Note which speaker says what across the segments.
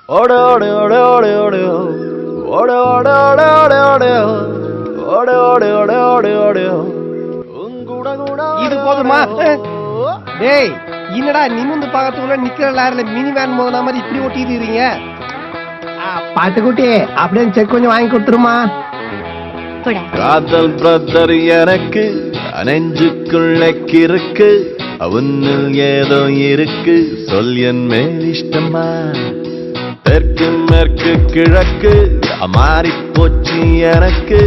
Speaker 1: ஓடு ஓடு ஓடு ஓடு ஓடு ஓடு ஓடு ஓடு ஓடு ஓடு ஓடு ஓடு ஓடு ஓடு ஓடு உங்குட கூட
Speaker 2: இது போதுமா? டேய் என்னடா நிமிந்து பார்க்கறதுக்குள்ள நிக்கிற லாரில மினி வேன் மோதனா மாதிரி இப்படி ஓட்டிட்டு இருக்கீங்க? பாட்டுக்குட்டி அப்படியே செக் கொஞ்சம் வாங்கி கொடுத்துருமா.
Speaker 1: காதல் பிரதர் எனக்கு நெஞ்சுக்குள்ள கிறுக்கு அவனில் ஏதோ இருக்கு சொல் என் மேல் இஷ்டமா தெற்கு மேற்கு கிழக்கு மாறி போச்சு எனக்கு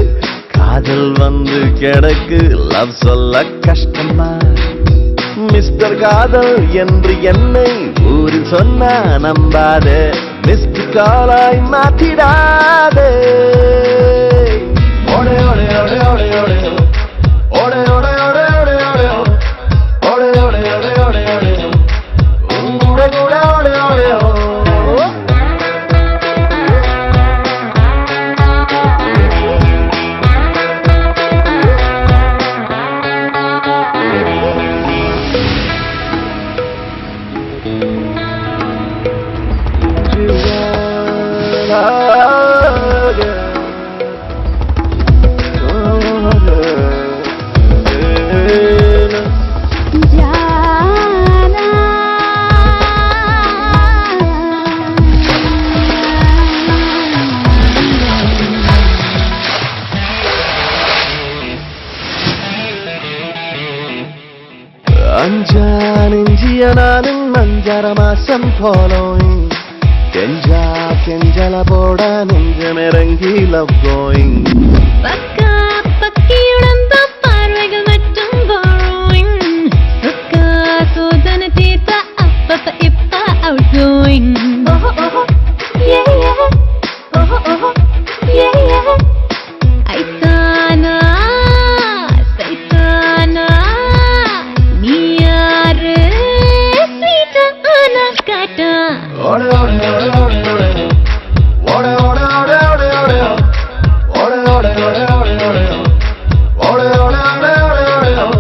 Speaker 1: காதல் வந்து கிடக்கு லவ் சொல்ல கஷ்டமா மிஸ்டர் காதல் என்று என்னை ஊரில் சொன்னா நம்பாதே மிஸ்டு காலாய் மாற்றிடாதே ஓடே ஓடே ஓடே ஓடே ஓடே ஓடே ஓடே ஓடே ஓடே ஓடே ஓடே ஓடே ஓடே ஓடே ஓடே உங்குட கூட ஓடே ஓடே அஞ்சானெஞ்சிய நானும் மஞ்சர மாசம் போலோயிங் கெஞ்சா கெஞ்சல போட நெஞ்சமிறங்கி லவ் கோயிங்
Speaker 3: பக்கா பக்கியுடன் பார்வைகள் மட்டும் கோயிங் பக்கா சோதனை தீர்த்த அப்பப்ப இப்ப அவுட் கோயிங் ஓஹோ ஓஹோ ஏ ஏ ஓஹோ ஓஹோ ஏ ஏ ஐத்தானா சைத்தானா நீ யாரு ஸ்வீட் ஆனா காட்டா
Speaker 1: ஓடே ஓடே ஓடே ஓடே ஓடே ஓடே ஓடே ஓடே ஓடே ஓடே ஓடே ஓடே ஓடே ஓடே ஓடே ஓடே ஓடே ஓடே ஓடே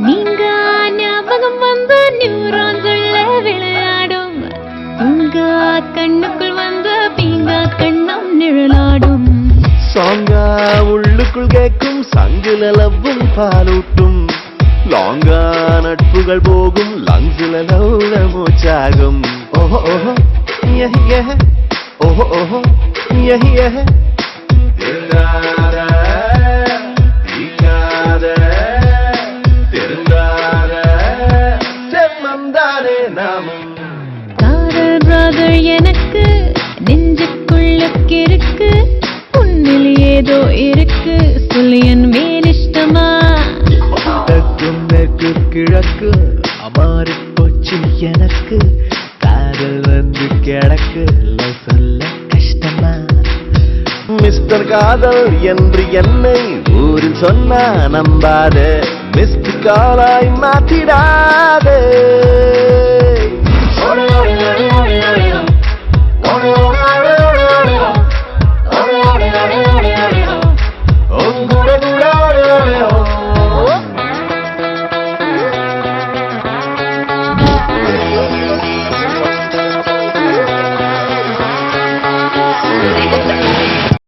Speaker 3: நீங்க ஞாபகம் வந்து நியூரான்குள்ள விளையாடும் உங்க கண்ணுக்குள் வந்து பீங்க கண்ணம் நிழலாடும்
Speaker 1: சாங்கா உள்ளுக்குள் கேட்கும் சங்குல லவ்வும் பாலூட்டும் லாங்கா நட்புகள் போகும் லங்ஸில லவ்ல மூச்சாகும் ஓஹோ ஓஹோ யஹ் யஹ் ஓஹோ ஓஹோ யஹ் யஹ் திருந்தாத தீக்காத திருந்தாத செம்மந்தானே நாமும்
Speaker 3: காதல் பிரதர் எனக்கு நெஞ்சுக்குள்ளுக்கு இருக்கு உன்னில் ஏதோ இருக்கு சொல்லு என் மேல் இஷ்டமா
Speaker 1: தெற்கும் மேற்கு கிழக்கு அமாறி போச்சு எனக்கு காதல் வந்து கிடக்கு லவ் சொல்ல கஷ்டமா மிஸ்டர் காதல் என்று என்னை ஊரில் சொன்னா நம்பாதே மிஸ்டு காலாய் மாற்றிடாதே